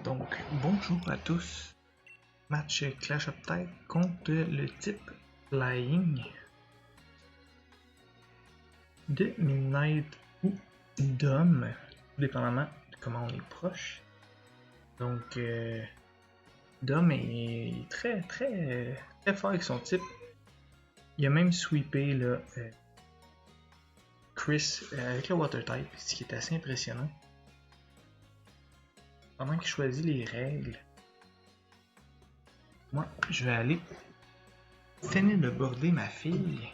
Donc, bonjour à tous. Match Clash of Titans contre le type Flying de Midnight ou Dom, dépendamment de comment on est proche. Donc, Dom est très fort avec son type. Il a même sweepé là, Chris avec le Water Type, ce qui est assez impressionnant. Pendant qu'il choisit les règles, moi je vais aller finir de border ma fille.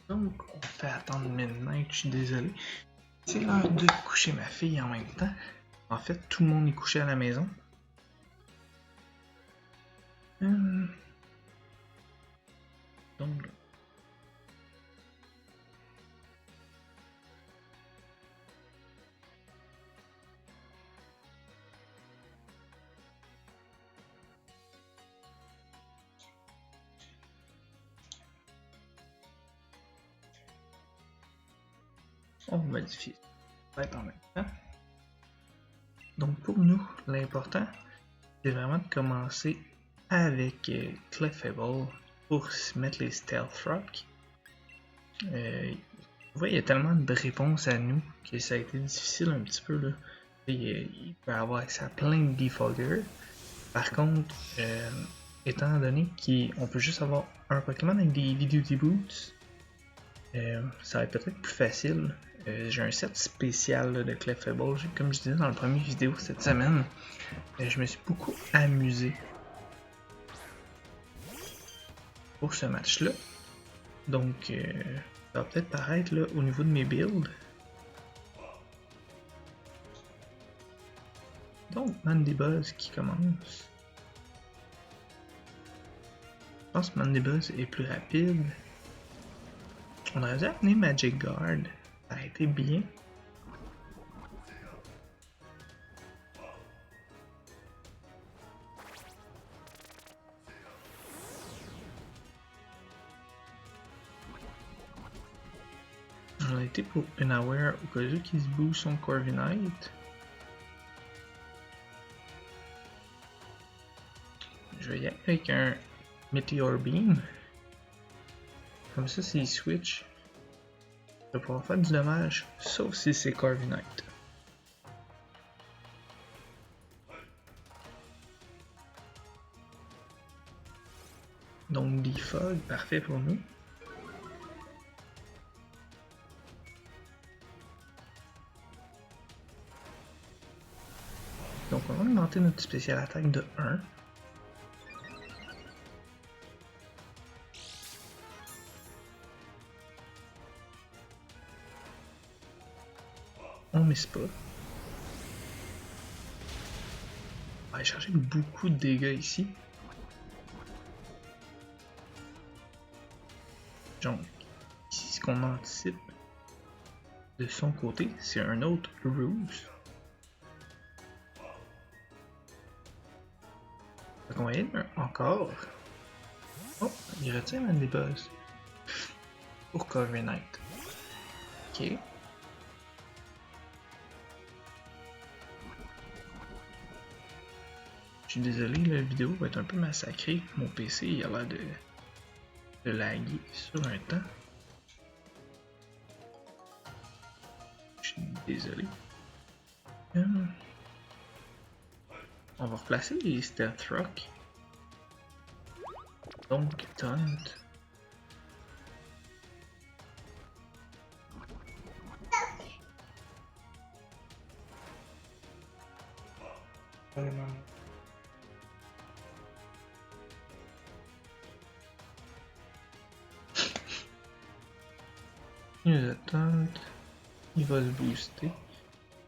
Donc, on fait attendre Midnight, je suis désolé. C'est l'heure de coucher ma fille en même temps. En fait, tout le monde est couché à la maison. Donc, on va modifier ça en même temps. Donc, pour nous, l'important, c'est vraiment de commencer avec Clefable pour se mettre les Stealth Rock. Il y a tellement de réponses à nous que ça a été difficile un petit peu. Là. Il peut avoir accès à plein de Defogger. Par contre, étant donné qu'on peut juste avoir un Pokémon avec des Duty Boots, ça va être peut-être plus facile. J'ai un set spécial là, de Clefable. Comme je disais dans la première vidéo cette semaine, je me suis beaucoup amusé pour ce match-là. Donc, ça va peut-être paraître là, au niveau de mes builds. Donc, Mandibuzz qui commence. Je pense que Mandibuzz est plus rapide. On aurait dû amener Magic Guard. Ça a été bien. On a été pour Unaware au cas où qu'il se boost son Corviknight. Je vais y aller avec un Meteor Beam. Comme ça, s'il switch, je vais pouvoir faire du dommage, sauf si c'est Corviknight. Donc, Defog, parfait pour nous. Donc, on va augmenter notre spécial attaque de 1. On mise pas. On va aller chercher beaucoup de dégâts ici. Donc, ici, ce qu'on anticipe de son côté, c'est un autre Ruse. Fait qu'on va y aller encore. Oh, il retient Mandibuzz pour Corviknight. Ok. Je suis désolé, la vidéo va être un peu massacrée. Mon PC il a l'air de laguer sur un temps. Je suis désolé. On va replacer les Stealth Rock. Donc, Taunt. Vraiment. Le taunt, il va se booster.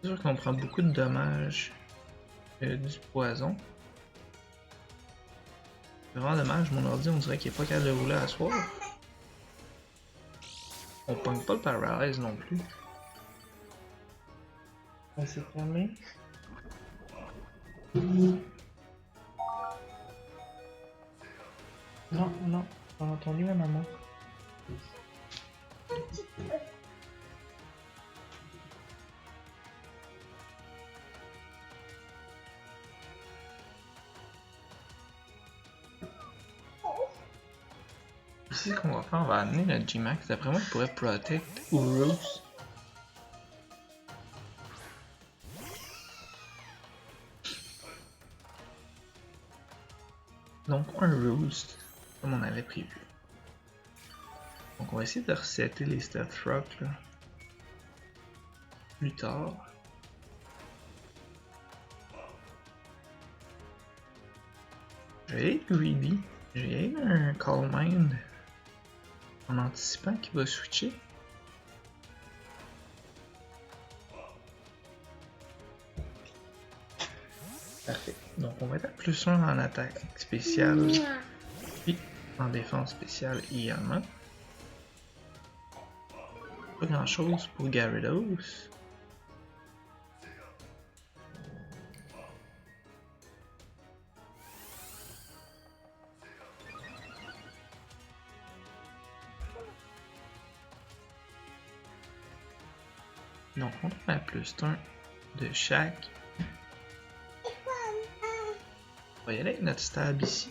C'est sûr qu'on prend beaucoup de dommages du poison. C'est vraiment dommage, mon ordi on dirait qu'il est pas capable de rouler à soir. On pogne pas le paralyse non plus. On s'est calmé. Non, non, t'as entendu ma maman. Ici, ce qu'on va faire, on va amener notre G-Max. D'après moi, il pourrait protect ou roost. Donc, un roost, comme on avait prévu. Donc, on va essayer de resetter les stat rocks là, plus tard. Je vais être greedy. Je vais être un Calm Mind en anticipant qu'il va switcher. Parfait. Donc on va être à plus 1 en attaque spéciale, puis en défense spéciale également. Pas grand chose pour Gyarados. Donc on a à plus 1 de chaque. On va y aller avec notre stab ici.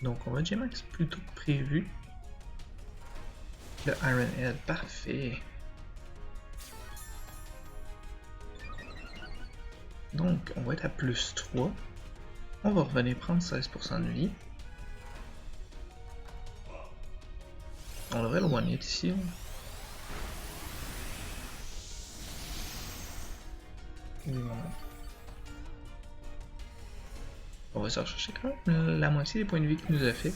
Donc on va G-Max plus tôt que prévu. Le Iron Head, parfait. Donc on va être à plus 3. On va revenir prendre 16% de vie. On devrait le one-hit ici. On va se rechercher quand même la moitié des points de vie qu'il nous a fait.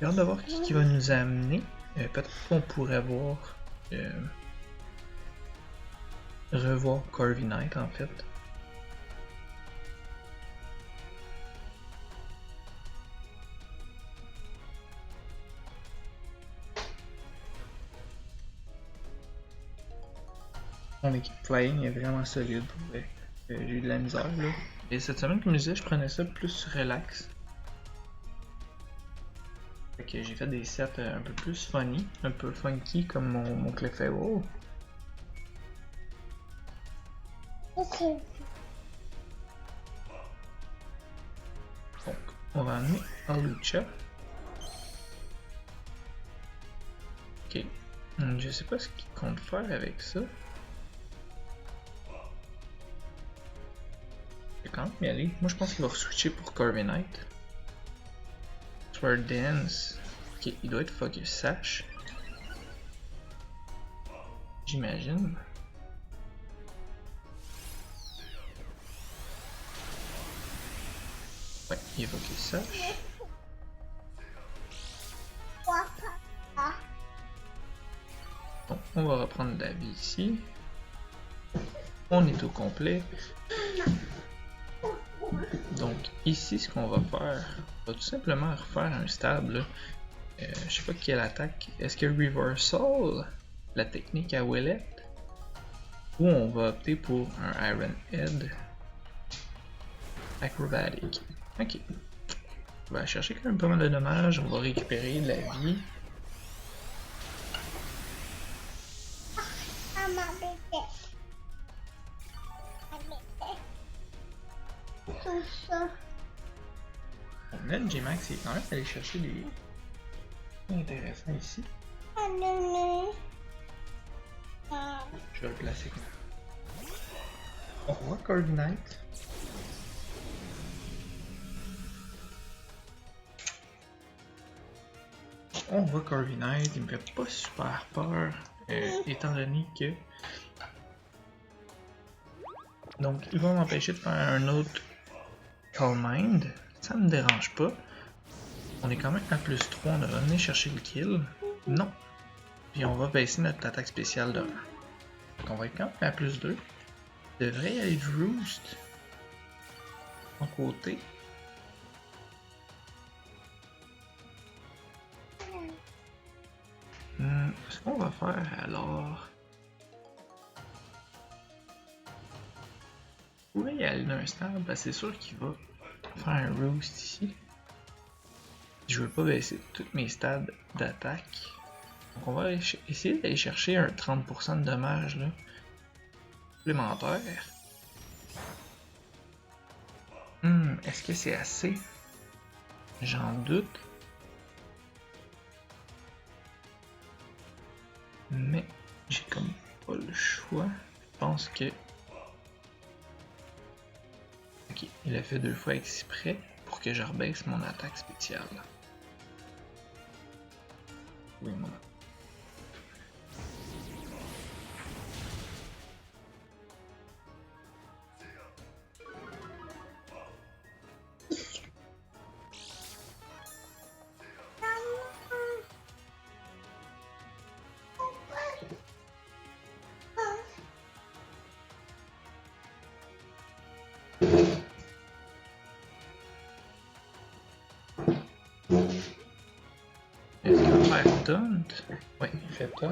J'ai hâte de voir qui va nous amener. Peut-être qu'on pourrait voir revoir Corviknight en fait. Mon équipe flying est vraiment solide pour vrai. J'ai eu de la misère là. Et cette semaine, comme je disais, je prenais ça plus relax. Fait que j'ai fait des sets un peu plus funny, un peu funky comme mon Clefairy. Donc, on va amener Alucha. Ok. Je sais pas ce qu'il compte faire avec ça. Je vais quand même y aller. Moi, je pense qu'il va switcher pour Corviknight. Sword Dance. Ok, il doit être focus Sash. J'imagine. Ouais, il est focus Sash. Bon, on va reprendre la vie ici. On est au complet. Donc ici, ce qu'on va faire, on va tout simplement refaire un stab. Je sais pas quelle attaque. Est-ce que Reversal, la technique à Willette, ou on va opter pour un Iron Head Acrobatic. Ok. On va chercher quand même pas mal de dommages. On va récupérer de la vie. C'est ça. Bon, là, le G-Max est quand même allé chercher des intéressants ici. Je vais le placer comme ça. On voit Corviknight. On voit Corviknight, il me fait pas super peur, étant donné que... Donc, il va m'empêcher de faire un autre Calm Mind, ça me dérange pas. On est quand même à plus 3, on devrait venir chercher le kill. Non. Puis on va baisser notre attaque spéciale de 1. Donc on va être quand même à plus 2. Devrait y aller du Roost. En côté. Ce qu'on va faire alors... On pourrait y aller d'un stade, parce que c'est sûr qu'il va faire un Roost ici. Je veux pas baisser tous mes stades d'attaque. Donc on va essayer d'aller chercher un 30% de dommages là, supplémentaire. Est-ce que c'est assez? J'en doute. Mais j'ai comme pas le choix. Je pense que... Ok, il a fait 2 fois exprès pour que je rebaisse mon attaque spéciale. Oui, mon attaque. Est-ce qu'il va faire taunt? Oui, il fait taunt.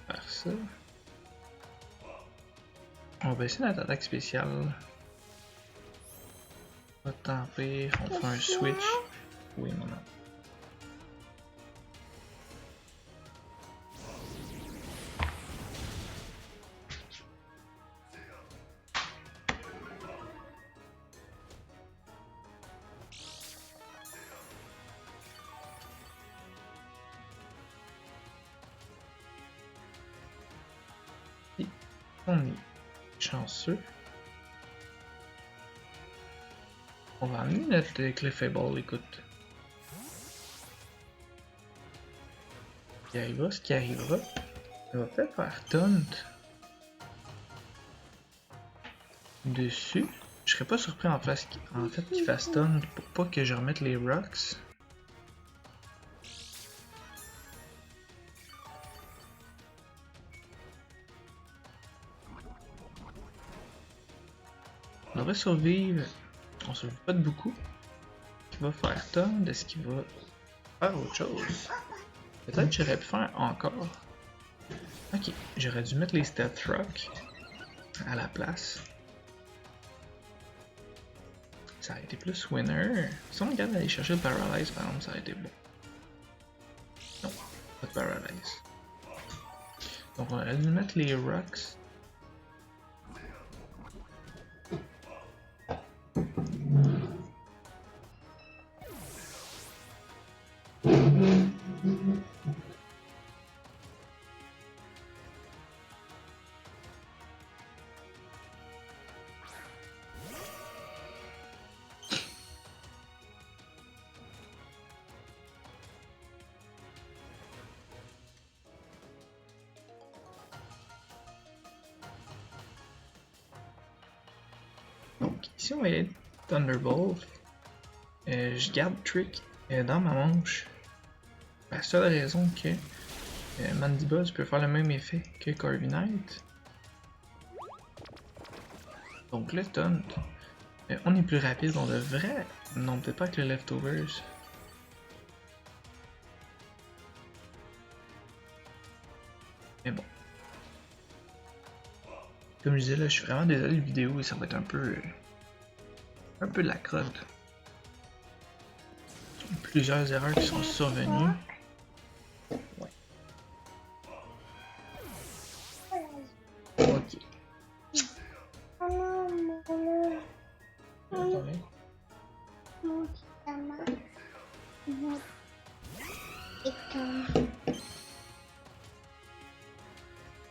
Faire ça. On va baisser notre attaque spéciale. Pas tant pire, on fait un switch. Oui, maman. Et on est chanceux. On va amener notre Clefable, écoute. Il arrivera ce qui arrivera. Il va peut-être faire taunt dessus. Je serais pas surpris en fait qu'il fasse taunt pour pas que je remette les rocks. On devrait survivre. On survit pas de beaucoup. Il va faire taunt. Est-ce qu'il va faire autre chose? Peut-être que j'aurais pu faire encore. Ok, j'aurais dû mettre les stat rocks à la place. Ça a été plus winner. Si on regarde aller chercher le paralyze par exemple, ça a été bon. Non, pas de paralyze. Donc on aurait dû mettre les rocks. Donc ici on va y aller Thunderbolt. Je garde Trick dans ma manche. La seule raison que Mandibuzz peut faire le même effet que Corviknight. Donc le taunt, on est plus rapide, on devrait... Non, peut-être pas avec le leftovers. Mais bon. Comme je disais là, je suis vraiment désolé de vidéo et ça va être un peu de la crotte. Plusieurs erreurs qui sont survenues. Ouais. Ok.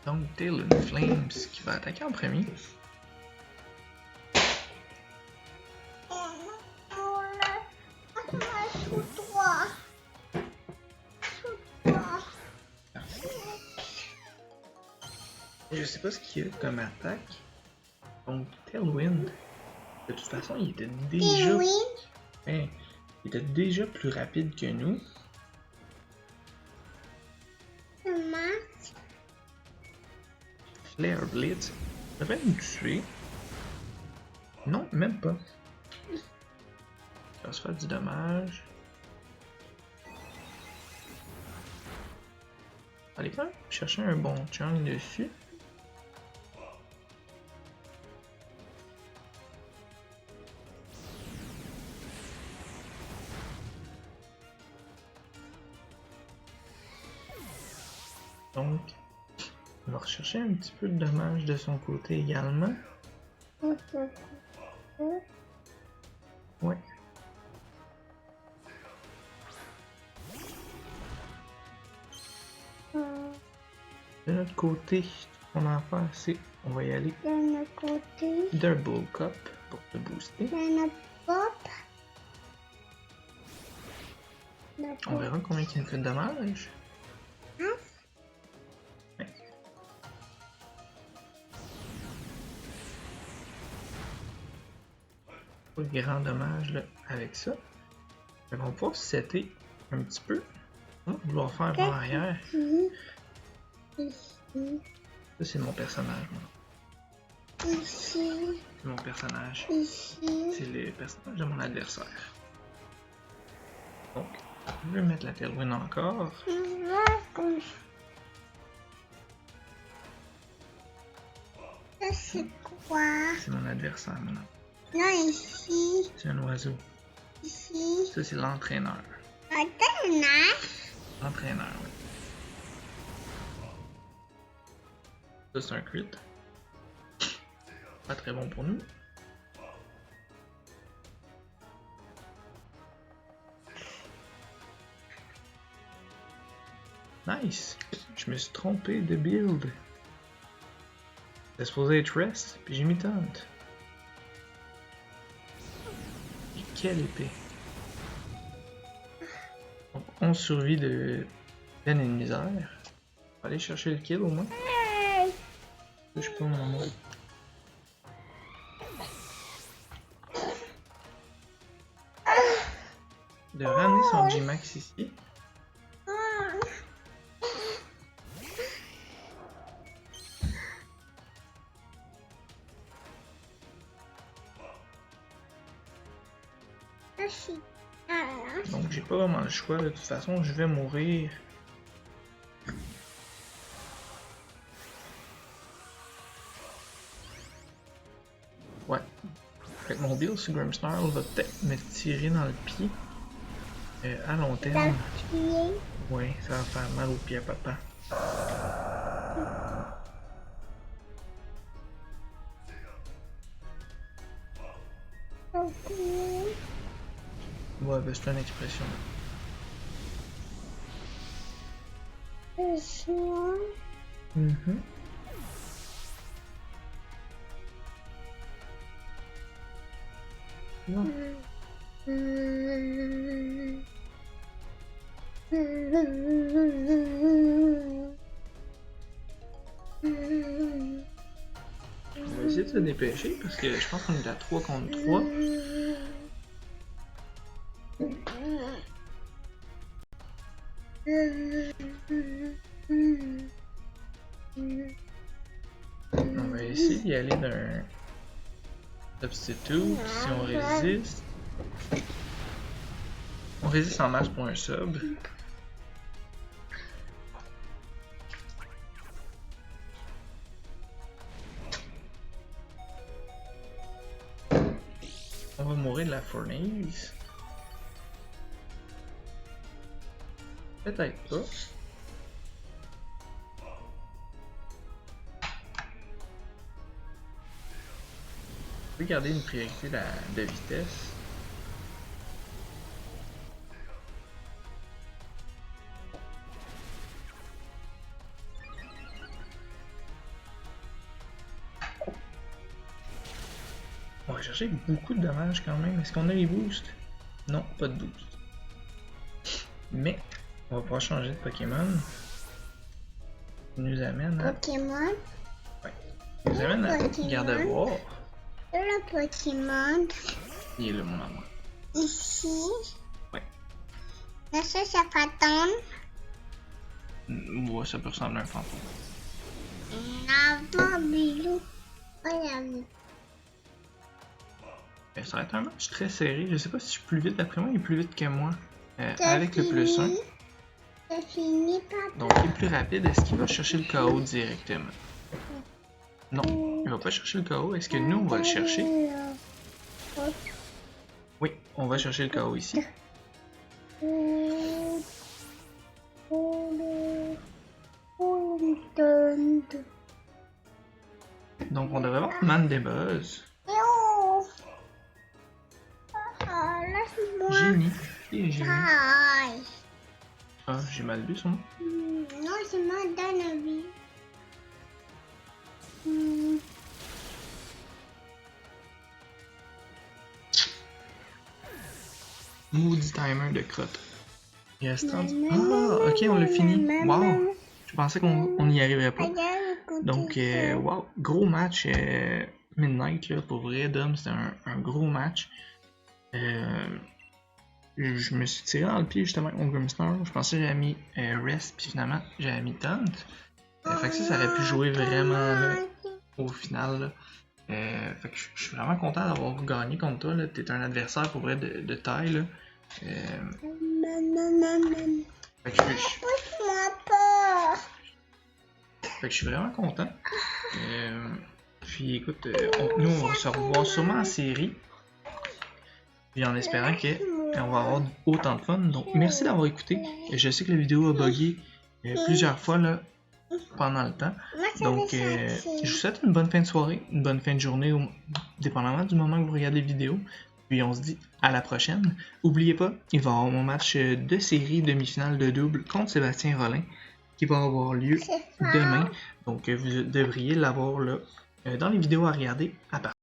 Donc Talon Flames qui va attaquer en premier. Je sais pas ce qu'il y a comme attaque. Donc Tailwind, de toute façon, il était déjà... il était déjà plus rapide que nous. Flare Blitz, ça va nous tuer. Non, même pas. Ça va se faire du dommage. Allez quand même chercher un bon chunk dessus. Donc, on va rechercher un petit peu de dommage de son côté également. Ouais. De notre côté, ce qu'on a à faire, c'est on va y aller De notre côté. Double Cup pour te booster. De notre pop. On verra combien il nous fait de dommage. Ouais. Pas de grand dommage là, avec ça. On va pouvoir se setter un petit peu. On va vouloir faire en arrière. Ici. Ça, c'est mon personnage. Moi. Ici. C'est mon personnage. Ici. C'est le personnage de mon adversaire. Donc, je vais mettre la Tailwind encore. Ça, c'est quoi? C'est mon adversaire maintenant. Non, ici. C'est un oiseau. Ici. Ça, c'est l'entraîneur. L'entraîneur, oui. Ça, c'est un crit. Pas très bon pour nous. Nice! Je me suis trompé de build. C'était supposé être rest, puis j'ai mis taunt. Et quelle épée! Donc, 11 survie de peine et de misère. On va aller chercher le kill au moins. Je suis pas mon mot. De ramener son G-Max ici. Donc j'ai pas vraiment le choix, de toute façon je vais mourir. Ouais. Fait que mon build sur Grimmsnarl va peut-être me tirer dans le pied. À long terme. Ouais, ça va faire mal au pied à papa. Ouais, ben c'est une expression. On va essayer de se dépêcher parce que je pense qu'on est à 3 contre 3. On va essayer d'y aller d'un Substitute, si on résiste. On résiste en masse pour un sub. On va mourir de la fournaise. Peut-être pas. On peut garder une priorité de vitesse. On va chercher beaucoup de dommages quand même. Est-ce qu'on a les boosts? Non, pas de boost. Mais on va pouvoir changer de Pokémon. Il nous amène à... Pokémon. Ouais. Il nous amène à Gardevoir. Le Pokémon. Il est là, mon amour. Ici. Ouais. Là, ça fantôme. Ouais, ça peut ressembler à un fantôme. Là-bas, Bilou. Regarde. Ça va être un match très serré. Je sais pas si je suis plus vite. D'après moi, il est plus vite que moi. Avec le plus 1. C'est fini, papa. Donc, il est plus rapide. Est-ce qu'il va chercher le KO directement? Non, il va pas chercher le KO. Est-ce que nous, on va le chercher? Oui, on va chercher le KO ici. Donc, on devrait avoir Man des Buzz. Génie. Qui est Génie? Ah, j'ai mal lu son nom. Non, c'est moi dans la vie. Maudit timer de crotte. Il reste 30. Ah, ok, on l'a fini. Wow! Je pensais qu'on n'y arriverait pas. Donc, wow, gros match Midnight, là, pour vrai, Dom, c'était un gros match. Je me suis tiré dans le pied justement avec mon Grimmsnarl. Je pensais que j'avais mis Rest, puis finalement j'avais mis Taunt. Fait que ça aurait pu jouer vraiment là, au final. Là. Fait que je suis vraiment content d'avoir gagné contre toi. T'es un adversaire pour vrai de taille. Là. Fait que je suis vraiment content. Puis écoute, nous on va se revoir sûrement en série. Puis en espérant qu'on va avoir autant de fun. Donc merci d'avoir écouté. Je sais que la vidéo a bugué plusieurs fois là, pendant le temps. Donc je vous souhaite une bonne fin de soirée, une bonne fin de journée, dépendamment du moment que vous regardez la vidéo. Puis on se dit à la prochaine. N'oubliez pas, il va y avoir mon match de série demi-finale de double contre Sébastien Rollin qui va avoir lieu demain. Donc vous devriez l'avoir là dans les vidéos à regarder à partir.